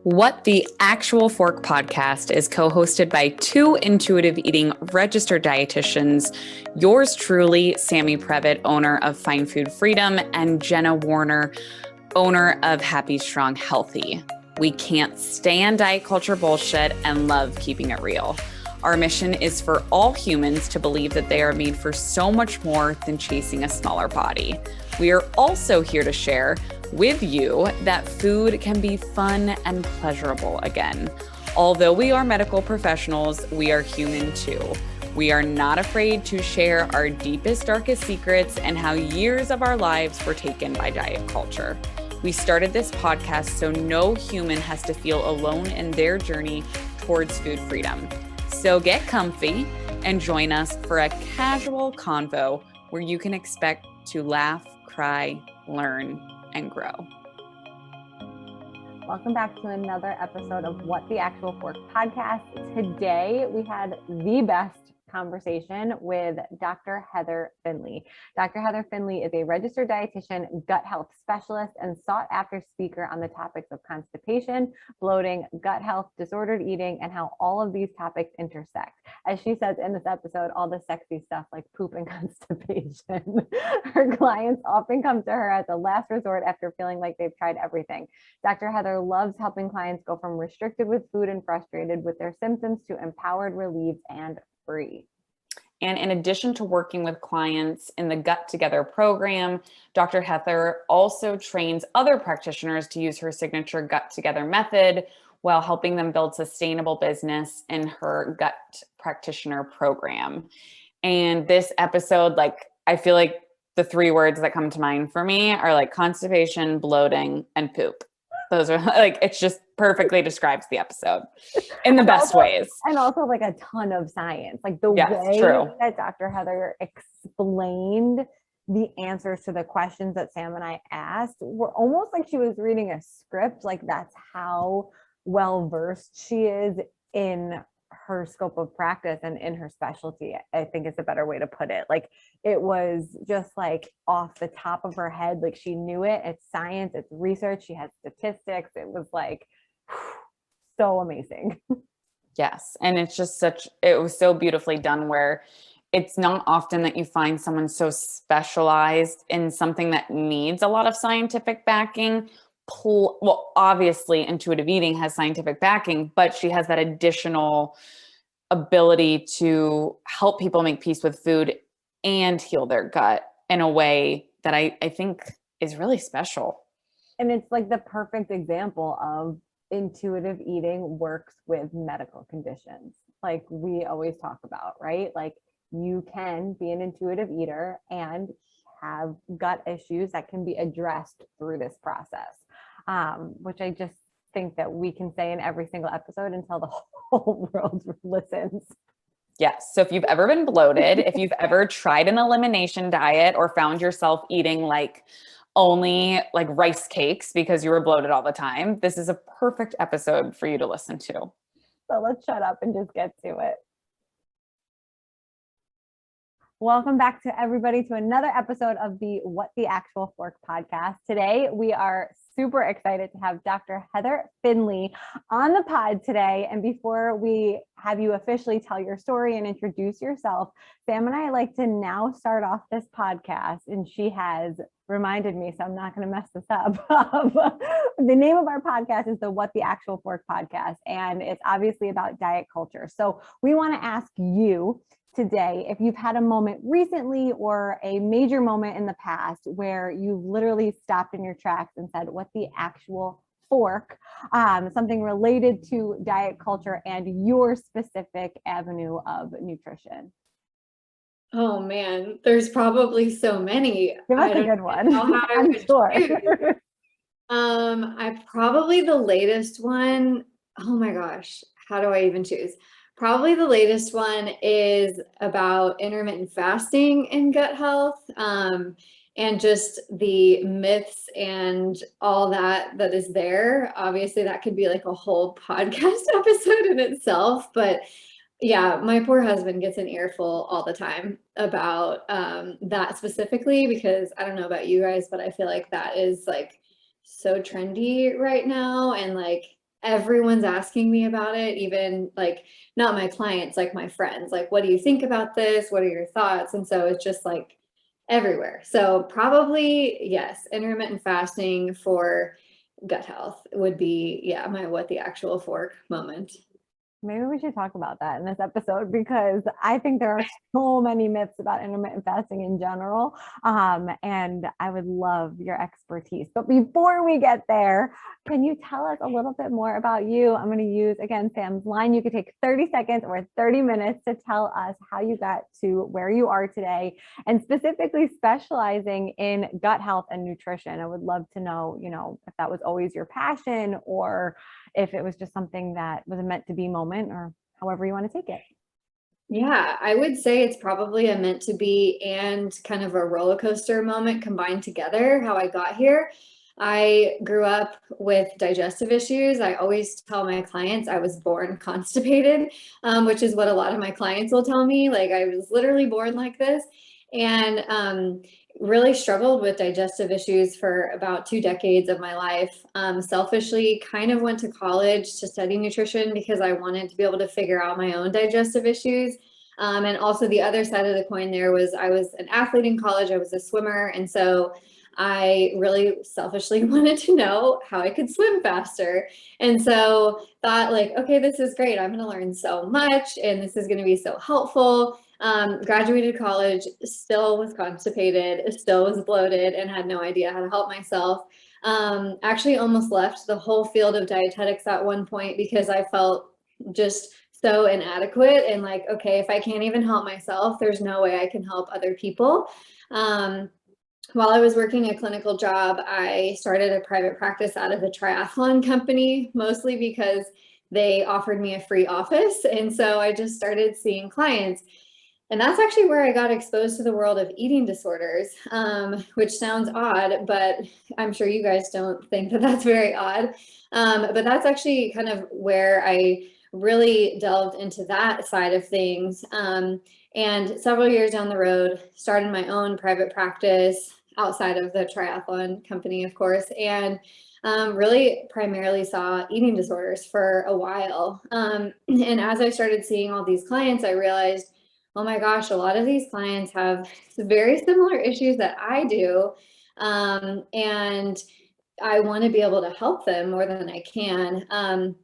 What the Actual Fork podcast is co-hosted by two intuitive eating registered dietitians, yours truly, Sammy Previtt, owner of Fine Food Freedom, and Jenna Warner, owner of Happy, Strong, Healthy. We can't stand diet culture bullshit and love keeping it real. Our mission is for all humans to believe that they are made for so much more than chasing a smaller body. We are also here to share with you that food can be fun and pleasurable again. Although we are medical professionals, we are human too. We are not afraid to share our deepest, darkest secrets and how years of our lives were taken by diet culture. We started this podcast so no human has to feel alone in their journey towards food freedom. So get comfy and join us for a casual convo where you can expect to laugh, cry, learn, and grow. Welcome back to another episode of What the Actual Fork podcast. Today we had the best conversation with Dr. Heather Finley. Dr. Heather Finley is a registered dietitian, gut health specialist, and sought after speaker on the topics of constipation, bloating, gut health, disordered eating, and how all of these topics intersect. As she says in this episode, all the sexy stuff like poop and constipation. Her clients often come to her as a last resort after feeling like they've tried everything. Dr. Heather loves helping clients go from restricted with food and frustrated with their symptoms to empowered, relieved, and free. And in addition to working with clients in the Gut Together program, Dr. Heather also trains other practitioners to use her signature Gut Together method while helping them build sustainable business in her gut practitioner program. And this episode, I feel like the three words that come to mind for me are like constipation, bloating, and poop. Those are it just perfectly describes the episode in the best ways. And also like a ton of science, like the way that Dr. Heather explained the answers to the questions that Sam and I asked were almost like she was reading a script. Like that's how well versed she is in her scope of practice and in her specialty, I think is a better way to put it. Like it was just like off the top of her head. Like she knew it. It's science, it's research. She had statistics. It was like so amazing. Yes. And it's just it was so beautifully done where it's not often that you find someone so specialized in something that needs a lot of scientific backing. Well, obviously intuitive eating has scientific backing, but she has that additional ability to help people make peace with food and heal their gut in a way that I think is really special. And it's like the perfect example of intuitive eating works with medical conditions. Like we always talk about, right? Like you can be an intuitive eater and have gut issues that can be addressed through this process. Which I just think that we can say in every single episode until the whole world listens. Yes. So if you've ever been bloated, if you've ever tried an elimination diet or found yourself eating only rice cakes because you were bloated all the time, this is a perfect episode for you to listen to. So let's shut up and just get to it. Welcome back to everybody to another episode of the What the Actual Fork podcast. Today, we are super excited to have Dr. Heather Finley on the pod today. And before we have you officially tell your story and introduce yourself, Sam and I like to now start off this podcast, and she has reminded me, so I'm not going to mess this up. The name of our podcast is the What the Actual Fork podcast, and it's obviously about diet culture. So we want to ask you today if you've had a moment recently or a major moment in the past where you literally stopped in your tracks and said, what the actual fork, something related to diet culture and your specific avenue of nutrition. Oh man, there's probably so many. That's a good one. I'm sure. I probably the latest one. Oh my gosh, how do I even choose? Probably the latest one is about intermittent fasting and gut health, and just the myths and all that is there. Obviously, that could be like a whole podcast episode in itself, but yeah, my poor husband gets an earful all the time about that specifically, because I don't know about you guys, but I feel like that is like so trendy right now, and like everyone's asking me about it, even like not my clients, like my friends, like, what do you think about this? What are your thoughts? And so it's just like everywhere. So probably, yes, intermittent fasting for gut health would be, yeah, my what the actual fork moment. Maybe we should talk about that in this episode because I think there are so many myths about intermittent fasting in general. And I would love your expertise. But before we get there, can you tell us a little bit more about you? I'm going to use, again, Sam's line. You could take 30 seconds or 30 minutes to tell us how you got to where you are today and specifically specializing in gut health and nutrition. I would love to know, if that was always your passion or if it was just something that was a meant to be moment or however you want to take it. Yeah, I would say it's probably a meant to be and kind of a roller coaster moment combined together, how I got here. I grew up with digestive issues. I always tell my clients I was born constipated, which is what a lot of my clients will tell me. Like I was literally born like this. And really struggled with digestive issues for about 2 decades of my life. Selfishly, kind of went to college to study nutrition because I wanted to be able to figure out my own digestive issues. And also the other side of the coin there was I was an athlete in college. I was a swimmer. And so I really selfishly wanted to know how I could swim faster. And so thought like, okay, this is great. I'm going to learn so much and this is going to be so helpful. Graduated college, still was constipated, still was bloated and had no idea how to help myself. Actually almost left the whole field of dietetics at one point because I felt just so inadequate and like, okay, if I can't even help myself, there's no way I can help other people. While I was working a clinical job, I started a private practice out of a triathlon company, mostly because they offered me a free office. And so I just started seeing clients. And that's actually where I got exposed to the world of eating disorders, which sounds odd, but I'm sure you guys don't think that that's very odd. But that's actually kind of where I really delved into that side of things. And several years down the road, started my own private practice outside of the triathlon company, of course, and really primarily saw eating disorders for a while. And as I started seeing all these clients, I realized, oh my gosh, a lot of these clients have very similar issues that I do. And I want to be able to help them more than I can.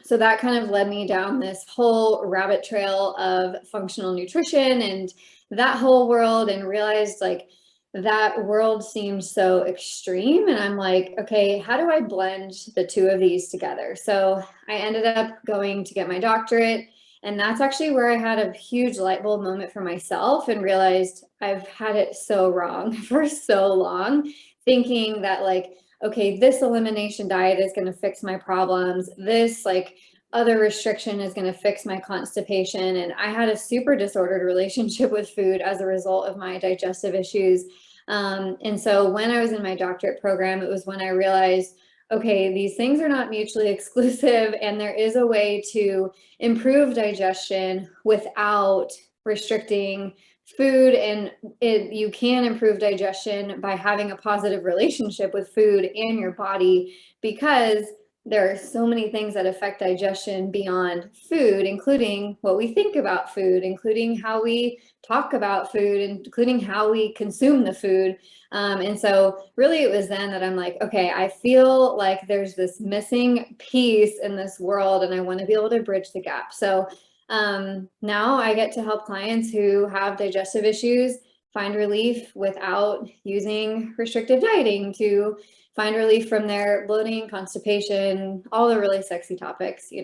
So that kind of led me down this whole rabbit trail of functional nutrition and that whole world, and realized like that world seemed so extreme. And I'm like, okay, how do I blend the two of these together? So I ended up going to get my doctorate. And that's actually where I had a huge light bulb moment for myself and realized I've had it so wrong for so long, thinking that like, okay, this elimination diet is going to fix my problems. This like other restriction is going to fix my constipation. And I had a super disordered relationship with food as a result of my digestive issues. And so when I was in my doctorate program, it was when I realized, okay, these things are not mutually exclusive, and there is a way to improve digestion without restricting food. And you can improve digestion by having a positive relationship with food and your body, because there are so many things that affect digestion beyond food, including what we think about food, including how we talk about food, including how we consume the food. And so really it was then that I'm like, okay, I feel like there's this missing piece in this world and I want to be able to bridge the gap. So now I get to help clients who have digestive issues find relief without using restrictive dieting, to find relief from their bloating, constipation, all the really sexy topics, but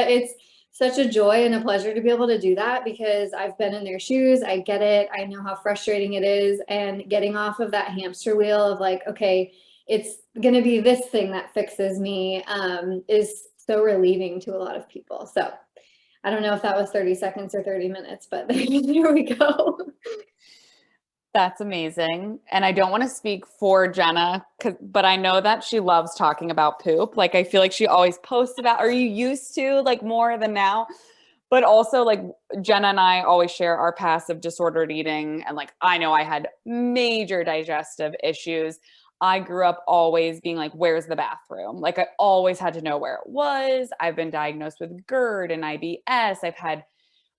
it's such a joy and a pleasure to be able to do that because I've been in their shoes. I get it. I know how frustrating it is. And getting off of that hamster wheel of like, okay, it's going to be this thing that fixes me, is so relieving to a lot of people. So I don't know if that was 30 seconds or 30 minutes, but there we go. That's amazing. And I don't want to speak for Jenna, but I know that she loves talking about poop. Like, I feel like she always posts about, are you used to like more than now? But also like Jenna and I always share our past of disordered eating. And like, I know I had major digestive issues. I grew up always being like, where's the bathroom? Like I always had to know where it was. I've been diagnosed with GERD and IBS. I've had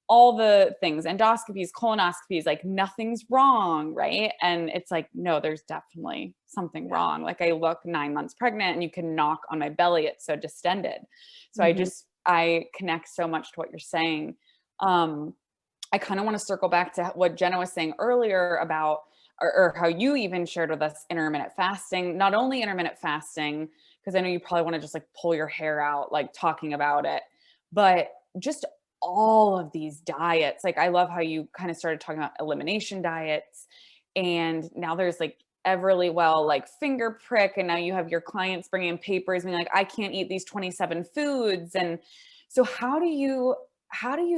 all the things, endoscopies, colonoscopies, like nothing's wrong, right? And it's like, no, there's definitely something wrong. Like I look 9 months pregnant and you can knock on my belly. It's so distended. So I connect so much to what you're saying. I kind of want to circle back to what Jenna was saying earlier about, or how you even shared with us intermittent fasting, not only intermittent fasting, because I know you probably want to just like pull your hair out, like talking about it, but just all of these diets. Like I love how you kind of started talking about elimination diets, and now there's like Everlywell, like finger prick, and now you have your clients bringing in papers being like, I can't eat these 27 foods. And so how do you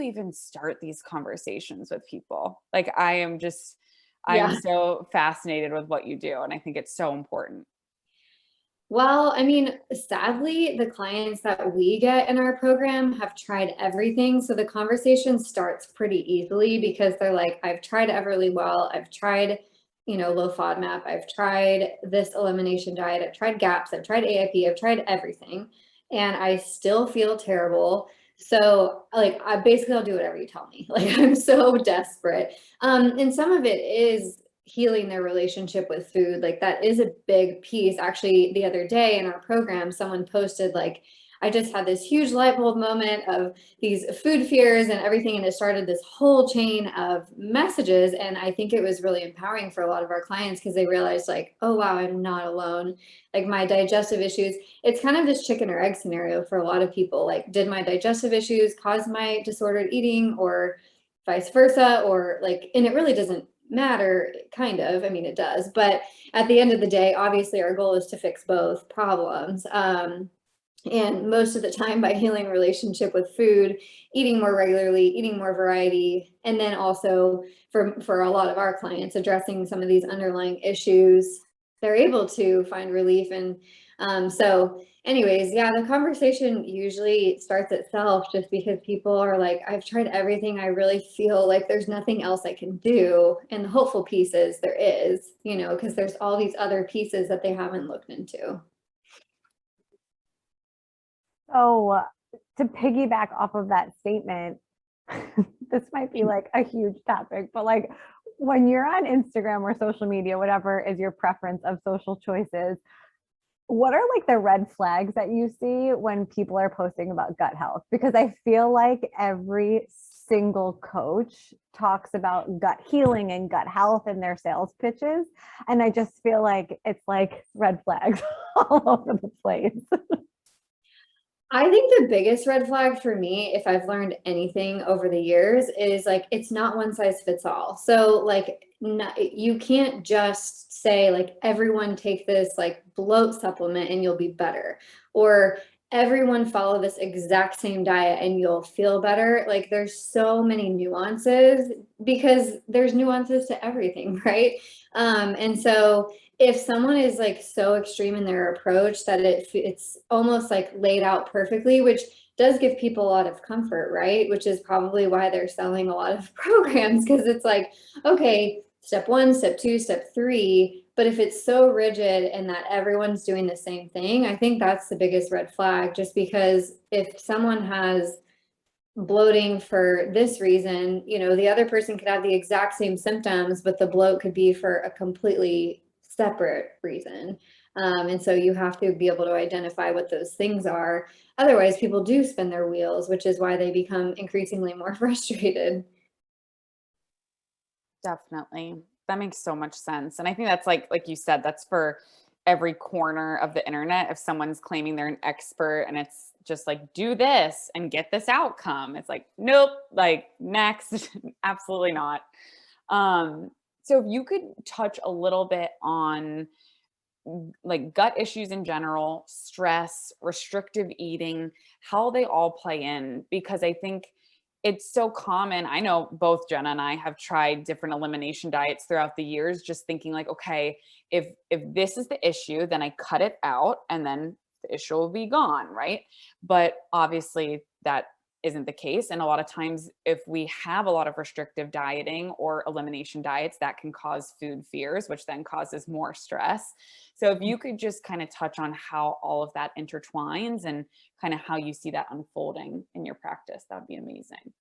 even start these conversations with people? Like I'm so fascinated with what you do, and I think it's so important. Well, I mean, sadly, the clients that we get in our program have tried everything. So the conversation starts pretty easily because they're like, I've tried Everlywell, I've tried, low FODMAP, I've tried this elimination diet, I've tried GAPS, I've tried AIP, I've tried everything, and I still feel terrible. So like, I'll do whatever you tell me. Like, I'm so desperate. And some of it is healing their relationship with food. Like that is a big piece. Actually, the other day in our program, someone posted like, I just had this huge light bulb moment of these food fears and everything. And it started this whole chain of messages. And I think it was really empowering for a lot of our clients because they realized like, oh, wow, I'm not alone. Like my digestive issues, it's kind of this chicken or egg scenario for a lot of people. Like, did my digestive issues cause my disordered eating or vice versa? Or like, and it really doesn't matter, kind of. I mean, it does. But at the end of the day, obviously, our goal is to fix both problems. And most of the time by healing relationship with food, eating more regularly, eating more variety, and then also for a lot of our clients, addressing some of these underlying issues, they're able to find relief. And so anyways, yeah, the conversation usually starts itself just because people are like, I've tried everything. I really feel like there's nothing else I can do. And the hopeful piece is there is, because there's all these other pieces that they haven't looked into. So to piggyback off of that statement, this might be like a huge topic, but like when you're on Instagram or social media, whatever is your preference of social choices, what are like the red flags that you see when people are posting about gut health? Because I feel like every single coach talks about gut healing and gut health in their sales pitches. And I just feel like it's like red flags all over the place. I think the biggest red flag for me, if I've learned anything over the years, is like, it's not one size fits all. So like, you can't just say like, everyone take this like bloat supplement and you'll be better, or everyone follow this exact same diet and you'll feel better. Like there's so many nuances because there's nuances to everything, right? And so if someone is like so extreme in their approach that it's almost like laid out perfectly, which does give people a lot of comfort, right? Which is probably why they're selling a lot of programs, because it's like, okay, step 1, step 2, step 3. But if it's so rigid and that everyone's doing the same thing, I think that's the biggest red flag, just because if someone has bloating for this reason, the other person could have the exact same symptoms, but the bloat could be for a completely separate reason. And so you have to be able to identify what those things are. Otherwise, people do spin their wheels, which is why they become increasingly more frustrated. Definitely. That makes so much sense. And I think that's like you said, that's for every corner of the internet. If someone's claiming they're an expert and it's just like, do this and get this outcome, it's like, nope, like next, absolutely not. So if you could touch a little bit on like gut issues in general, stress, restrictive eating, how they all play in, because I think it's so common. I know both Jenna and I have tried different elimination diets throughout the years, just thinking like, okay, if this is the issue, then I cut it out and then the issue will be gone, right? But obviously that isn't the case. And a lot of times, if we have a lot of restrictive dieting or elimination diets, that can cause food fears, which then causes more stress. So if you could just kind of touch on how all of that intertwines and kind of how you see that unfolding in your practice, that would be amazing.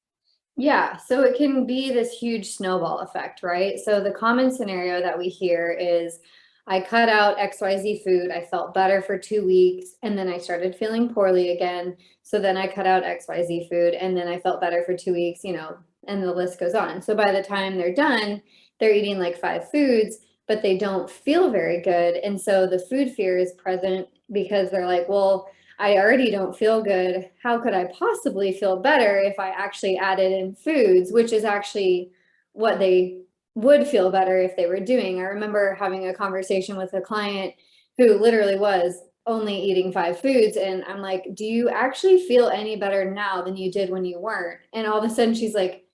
Yeah, so it can be this huge snowball effect, right? So the common scenario that we hear is I cut out XYZ food, I felt better for 2 weeks, and then I started feeling poorly again. So then I cut out XYZ food, and then I felt better for 2 weeks, and the list goes on. So by the time they're done, they're eating like 5 foods, but they don't feel very good. And so the food fear is present because they're like, well, I already don't feel good. How could I possibly feel better if I actually added in foods, which is actually what they would feel better if they were doing. I remember having a conversation with a client who literally was only eating 5 foods. And I'm like, do you actually feel any better now than you did when you weren't? And all of a sudden she's like,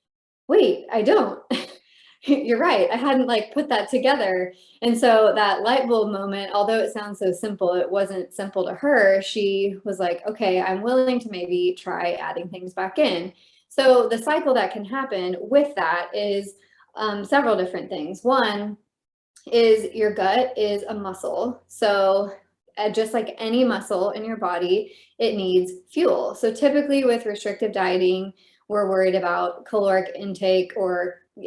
wait, I don't. You're right. I hadn't like put that together. And so that light bulb moment, although it sounds so simple, it wasn't simple to her. She was like, okay, I'm willing to maybe try adding things back in. So the cycle that can happen with that is several different things. One is your gut is a muscle. So just like any muscle in your body, it needs fuel. So typically with restrictive dieting, we're worried about caloric intake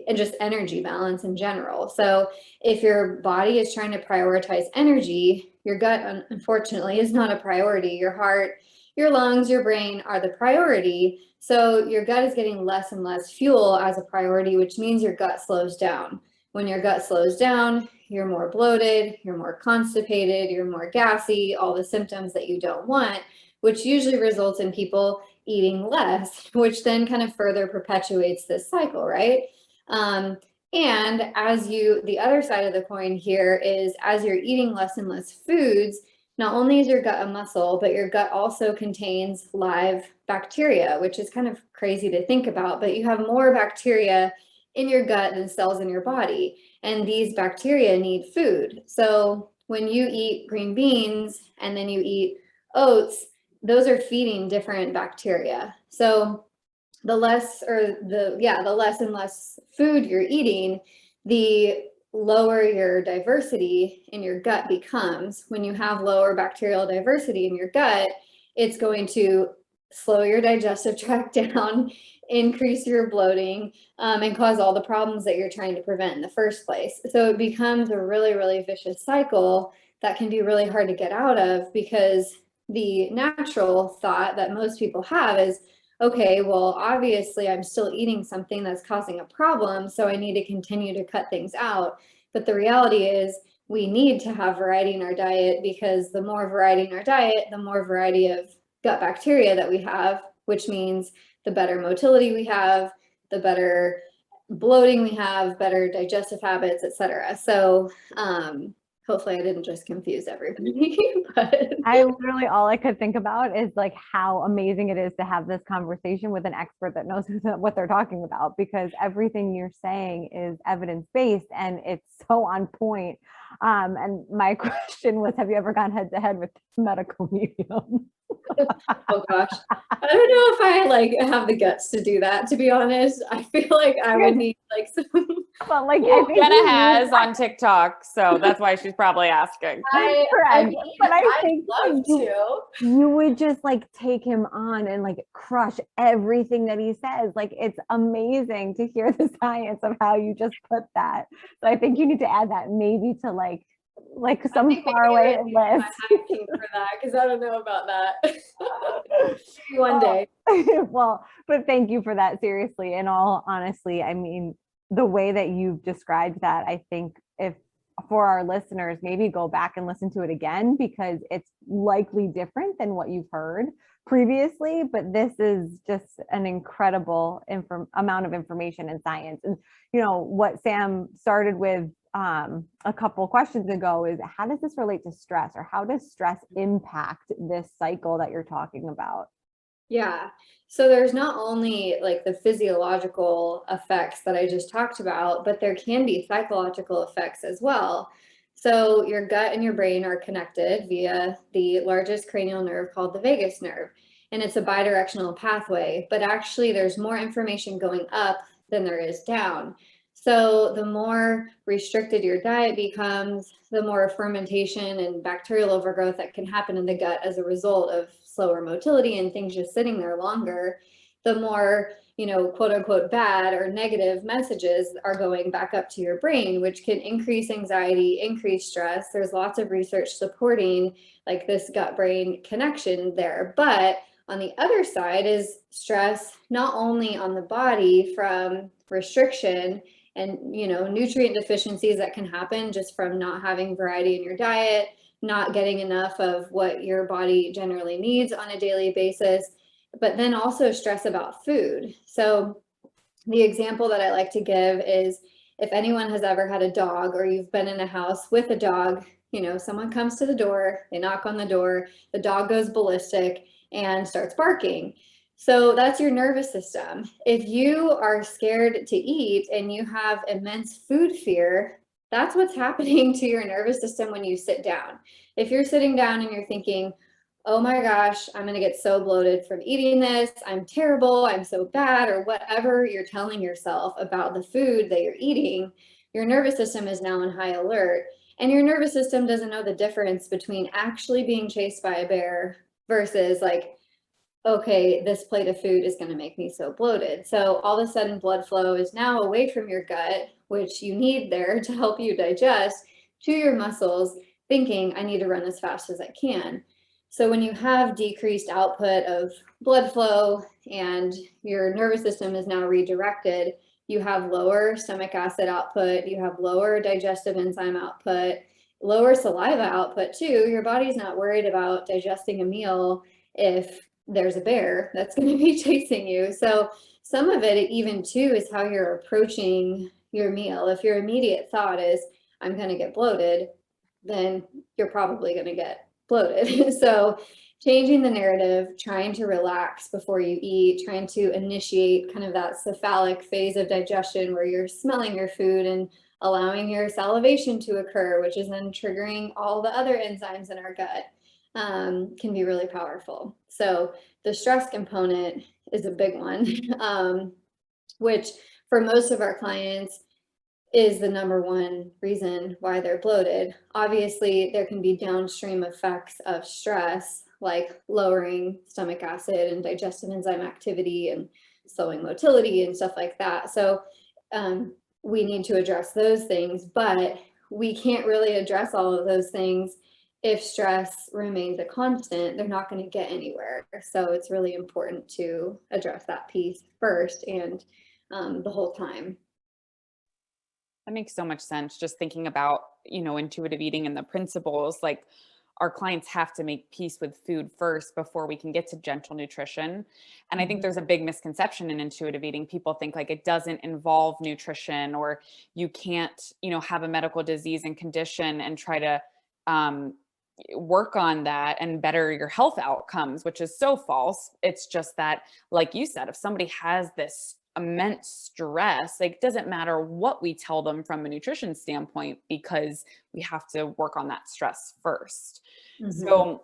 and just energy balance in general. So if your body is trying to prioritize energy, your gut, unfortunately, is not a priority. Your heart, your lungs, your brain are the priority. So your gut is getting less and less fuel as a priority, which means your gut slows down. When your gut slows down, you're more bloated, you're more constipated, you're more gassy, all the symptoms that you don't want, which usually results in people eating less, which then kind of further perpetuates this cycle, right? And the other side of the coin here is as you're eating less and less foods, not only is your gut a muscle, but your gut also contains live bacteria, which is kind of crazy to think about, but you have more bacteria in your gut than cells in your body. And these bacteria need food. So when you eat green beans and then you eat oats, those are feeding different bacteria. So the less and less food you're eating, the lower your diversity in your gut becomes. When you have lower bacterial diversity in your gut, it's going to slow your digestive tract down, increase your bloating, and cause all the problems that you're trying to prevent in the first place. So it becomes a really, really vicious cycle that can be really hard to get out of, because the natural thought that most people have is, okay, well, obviously I'm still eating something that's causing a problem, so I need to continue to cut things out. But the reality is we need to have variety in our diet, because the more variety in our diet, the more variety of gut bacteria that we have, which means the better motility we have, the better bloating we have, better digestive habits, etc. So hopefully I didn't just confuse everybody. But All I could think about is like how amazing it is to have this conversation with an expert that knows what they're talking about, because everything you're saying is evidence-based and it's so on point. And my question was, have you ever gone head to head with medical medium? oh gosh, I don't know if I have the guts to do that, to be honest. I feel like I would need some But I think Jenna has on TikTok, so that's why she's probably asking. I think love to. You would just take him on and crush everything that he says. It's amazing to hear the science of how you just put that. So I think you need to add that maybe to some faraway list for that, because I don't know about that. Maybe one day. Well, but thank you for that. Seriously, in all honesty, I mean, the way that you've described that, I think if for our listeners, maybe go back and listen to it again, because it's likely different than what you've heard previously, but this is just an incredible amount of information and science. And what Sam started with a couple questions ago is, how does this relate to stress, or how does stress impact this cycle that you're talking about? Yeah. So there's not only the physiological effects that I just talked about, but there can be psychological effects as well. So your gut and your brain are connected via the largest cranial nerve called the vagus nerve. and it's a bidirectional pathway, but actually there's more information going up than there is down. So the more restricted your diet becomes, the more fermentation and bacterial overgrowth that can happen in the gut as a result of slower motility and things just sitting there longer, the more, quote unquote, bad or negative messages are going back up to your brain, which can increase anxiety, increase stress. There's lots of research supporting like this gut brain connection there. But on the other side is stress, not only on the body from restriction and nutrient deficiencies that can happen just from not having variety in your diet, not getting enough of what your body generally needs on a daily basis, but then also stress about food. So the example that I like to give is if anyone has ever had a dog or you've been in a house with a dog, someone comes to the door, they knock on the door, the dog goes ballistic and starts barking. So that's your nervous system. If you are scared to eat and you have immense food fear, that's what's happening to your nervous system when you sit down. If you're sitting down and you're thinking, oh my gosh, I'm going to get so bloated from eating this, I'm terrible, I'm so bad, or whatever you're telling yourself about the food that you're eating, your nervous system is now in high alert. And your nervous system doesn't know the difference between actually being chased by a bear versus like, okay, this plate of food is going to make me so bloated. So all of a sudden blood flow is now away from your gut, which you need there to help you digest, to your muscles, thinking I need to run as fast as I can. So when you have decreased output of blood flow and your nervous system is now redirected, you have lower stomach acid output, you have lower digestive enzyme output, lower saliva output too. Your body's not worried about digesting a meal if there's a bear that's going to be chasing you. So some of it even too is how you're approaching your meal. If your immediate thought is, I'm going to get bloated, then you're probably going to get bloated. So changing the narrative, trying to relax before you eat, trying to initiate kind of that cephalic phase of digestion where you're smelling your food and allowing your salivation to occur, which is then triggering all the other enzymes in our gut, can be really powerful. So the stress component is a big one, which for most of our clients is the number one reason why they're bloated. Obviously, there can be downstream effects of stress, like lowering stomach acid and digestive enzyme activity and slowing motility and stuff like that. So we need to address those things, but we can't really address all of those things if stress remains a constant. They're not going to get anywhere. So it's really important to address that piece first and the whole time. That makes so much sense. Just thinking about, intuitive eating and the principles, like our clients have to make peace with food first before we can get to gentle nutrition. And I think there's a big misconception in intuitive eating. People think like it doesn't involve nutrition, or you can't, have a medical disease and condition and try to work on that and better your health outcomes, which is so false. It's just that, like you said, if somebody has this immense stress, like, doesn't matter what we tell them from a nutrition standpoint, because we have to work on that stress first. So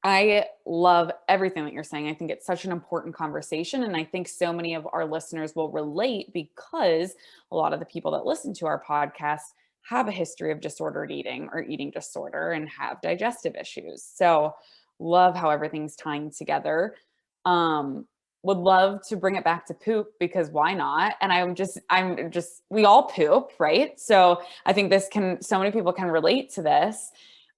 I love everything that you're saying. I think it's such an important conversation. And I think so many of our listeners will relate, because a lot of the people that listen to our podcast have a history of disordered eating or eating disorder and have digestive issues. So love how everything's tying together. Would love to bring it back to poop, because why not? And we all poop, right? So I think so many people can relate to this.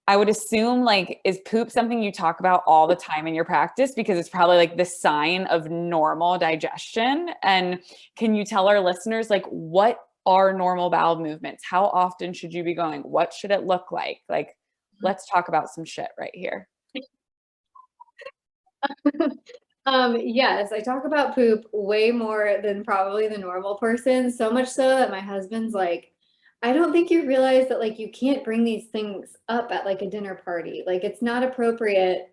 I would assume, like, is poop something you talk about all the time in your practice? Because it's probably like the sign of normal digestion. And can you tell our listeners, like, what are normal bowel movements? How often should you be going? What should it look like? Like, let's talk about some shit right here. Yes, I talk about poop way more than probably the normal person. So much so that my husband's like, I don't think you realize that, like, you can't bring these things up at like a dinner party. Like, it's not appropriate,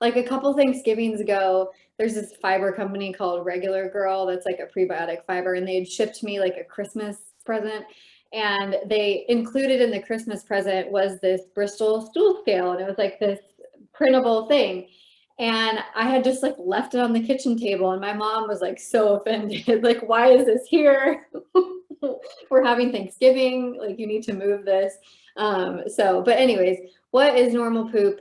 like a couple Thanksgivings ago, there's this fiber company called Regular Girl that's like a prebiotic fiber, and they had shipped me like a Christmas present. And they included in the Christmas present was this Bristol stool scale, and it was like this printable thing. And I had just like left it on the kitchen table, and my mom was like so offended. Like, why is this here? We're having Thanksgiving. Like, you need to move this. But anyways, what is normal poop?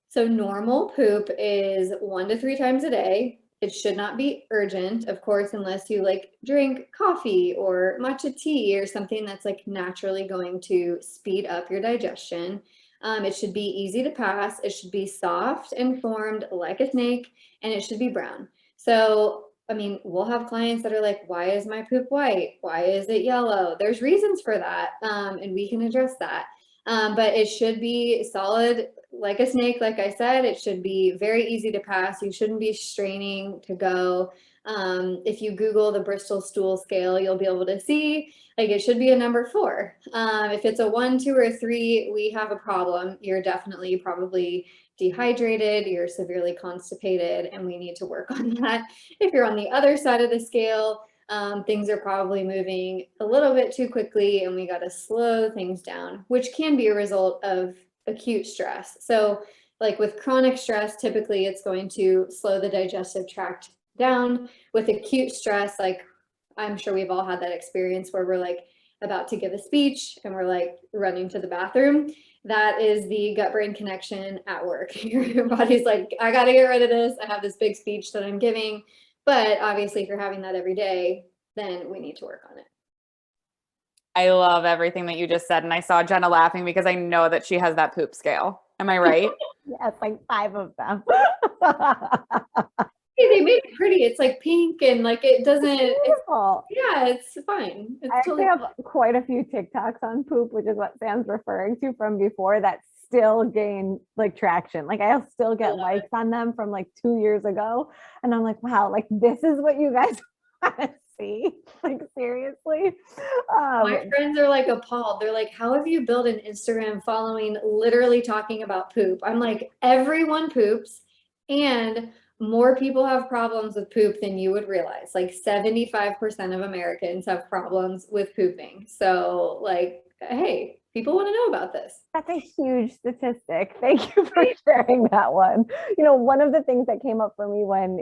So normal poop is 1 to 3 times a day. It should not be urgent, of course, unless you like drink coffee or matcha tea or something that's like naturally going to speed up your digestion. It should be easy to pass. It should be soft and formed like a snake, and it should be brown. So, I mean, we'll have clients that are like, why is my poop white? Why is it yellow? There's reasons for that, and we can address that. But it should be solid like a snake, like I said. It should be very easy to pass. You shouldn't be straining to go. If you Google the Bristol stool scale, you'll be able to see like it should be a number 4. If it's a 1, 2, or 3, we have a problem. You're definitely probably dehydrated, you're severely constipated, and we need to work on that. If you're on the other side of the scale, things are probably moving a little bit too quickly, and we got to slow things down, which can be a result of acute stress. So like with chronic stress, typically it's going to slow the digestive tract down. With acute stress, like I'm sure we've all had that experience where we're like about to give a speech and we're like running to the bathroom. That is the gut-brain connection at work. Your body's like, I got to get rid of this. I have this big speech that I'm giving. But obviously, if you're having that every day, then we need to work on it. I love everything that you just said. And I saw Jenna laughing because I know that she has that poop scale. Am I right? Yes, like 5 of them. Hey, they made it pretty. It's like pink and like it doesn't. Yeah, it's fine. It's I actually have quite a few TikToks on poop, which is what Sam's referring to from before, that still gain like traction. Like I'll still get likes on them from like 2 years ago. And I'm like, wow, like this is what you guys want to see. Like seriously. My friends are like appalled. They're like, how have you built an Instagram following literally talking about poop? I'm like, everyone poops, and more people have problems with poop than you would realize. Like 75% of Americans have problems with pooping. So like, hey, people want to know about this. That's a huge statistic. Thank you for sharing that one. You know, one of the things that came up for me when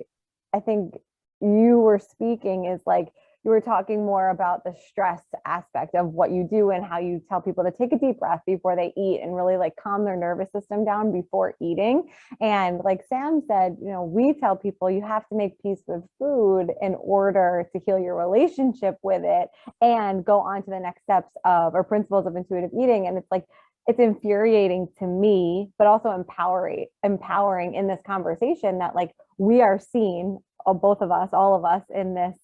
I think you were speaking is like, you were talking more about the stress aspect of what you do and how you tell people to take a deep breath before they eat and really like calm their nervous system down before eating. And like Sam said, you know, we tell people you have to make peace with food in order to heal your relationship with it and go on to the next steps of or principles of intuitive eating. And it's like, it's infuriating to me, but also empowering in this conversation that like we are seen, both of us, all of us in this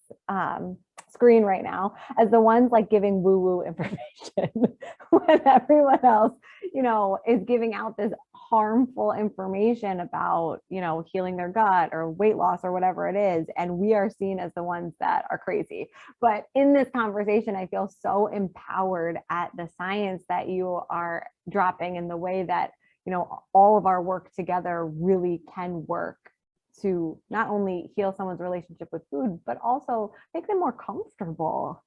screen right now, as the ones like giving woo-woo information when everyone else, you know, is giving out this harmful information about, you know, healing their gut or weight loss or whatever it is. And we are seen as the ones that are crazy. But in this conversation, I feel so empowered at the science that you are dropping in the way that, you know, all of our work together really can work to not only heal someone's relationship with food, but also make them more comfortable.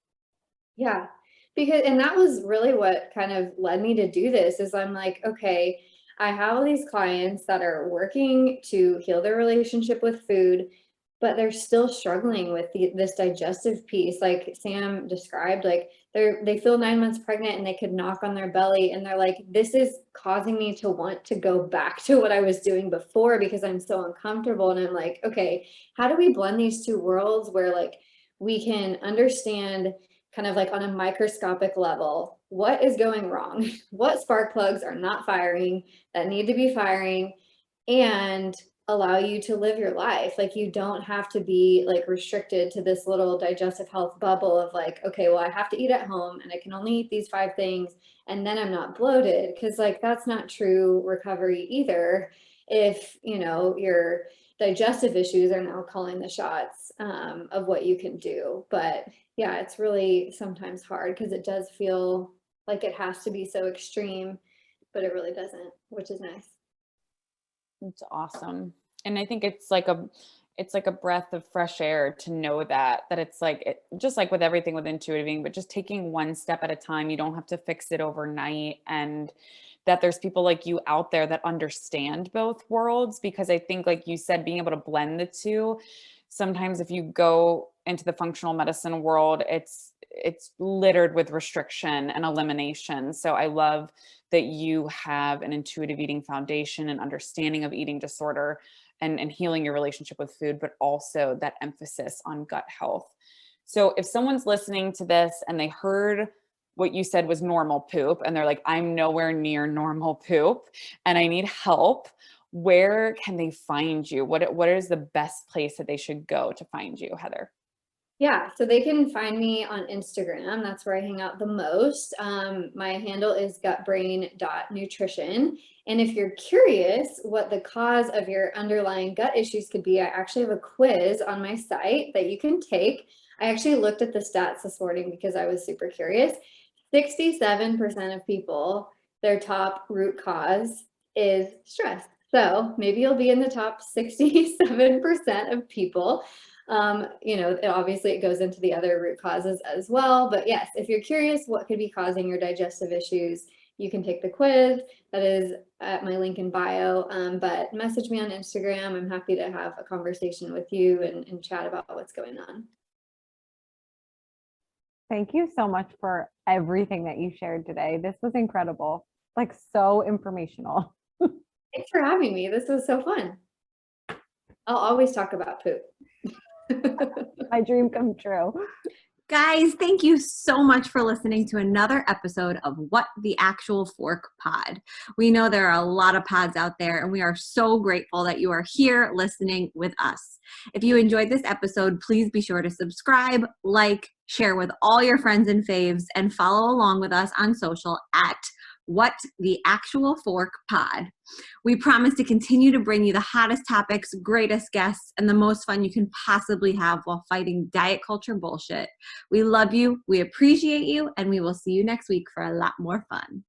Yeah, and that was really what kind of led me to do this is I'm like, okay, I have all these clients that are working to heal their relationship with food, but they're still struggling with this digestive piece. Like Sam described, like they feel 9 months pregnant and they could knock on their belly and they're like, this is causing me to want to go back to what I was doing before because I'm so uncomfortable. And I'm like, okay, how do we blend these two worlds where like we can understand kind of like on a microscopic level, what is going wrong? What spark plugs are not firing that need to be firing, and allow you to live your life. Like you don't have to be like restricted to this little digestive health bubble of like, okay, well, I have to eat at home and I can only eat these 5 things and then I'm not bloated. Cause like that's not true recovery either. If you know your digestive issues are now calling the shots of what you can do. But yeah, it's really sometimes hard because it does feel like it has to be so extreme, but it really doesn't, which is nice. It's awesome. And I think it's like it's like a breath of fresh air to know that it's like just like with everything with intuitive eating, but just taking one step at a time. You don't have to fix it overnight, and that there's people like you out there that understand both worlds. Because I think, like you said, being able to blend the two, sometimes if you go into the functional medicine world, it's littered with restriction and elimination. So I love that you have an intuitive eating foundation and understanding of eating disorder and healing your relationship with food, but also that emphasis on gut health. So if someone's listening to this and they heard what you said was normal poop, and they're like, I'm nowhere near normal poop and I need help, where can they find you? What is the best place that they should go to find you, Heather? Yeah, so they can find me on Instagram. That's where I hang out the most. My handle is gutbrain.nutrition. And if you're curious what the cause of your underlying gut issues could be, I actually have a quiz on my site that you can take. I actually looked at the stats this morning because I was super curious. 67% of people, their top root cause is stress. So maybe you'll be in the top 67% of people. Obviously it goes into the other root causes as well. But yes, if you're curious what could be causing your digestive issues, you can take the quiz. That is at my link in bio. But message me on Instagram. I'm happy to have a conversation with you and chat about what's going on. Thank you so much for everything that you shared today. This was incredible, like so informational. Thanks for having me. This was so fun. I'll always talk about poop. My dream come true. Guys, thank you so much for listening to another episode of What the Actual Fork Pod. We know there are a lot of pods out there, and we are so grateful that you are here listening with us. If you enjoyed this episode, please be sure to subscribe, like, share with all your friends and faves, and follow along with us on social at What the Actual Fork Pod. We promise to continue to bring you the hottest topics, greatest guests, and the most fun you can possibly have while fighting diet culture bullshit. We love you, we appreciate you, and we will see you next week for a lot more fun.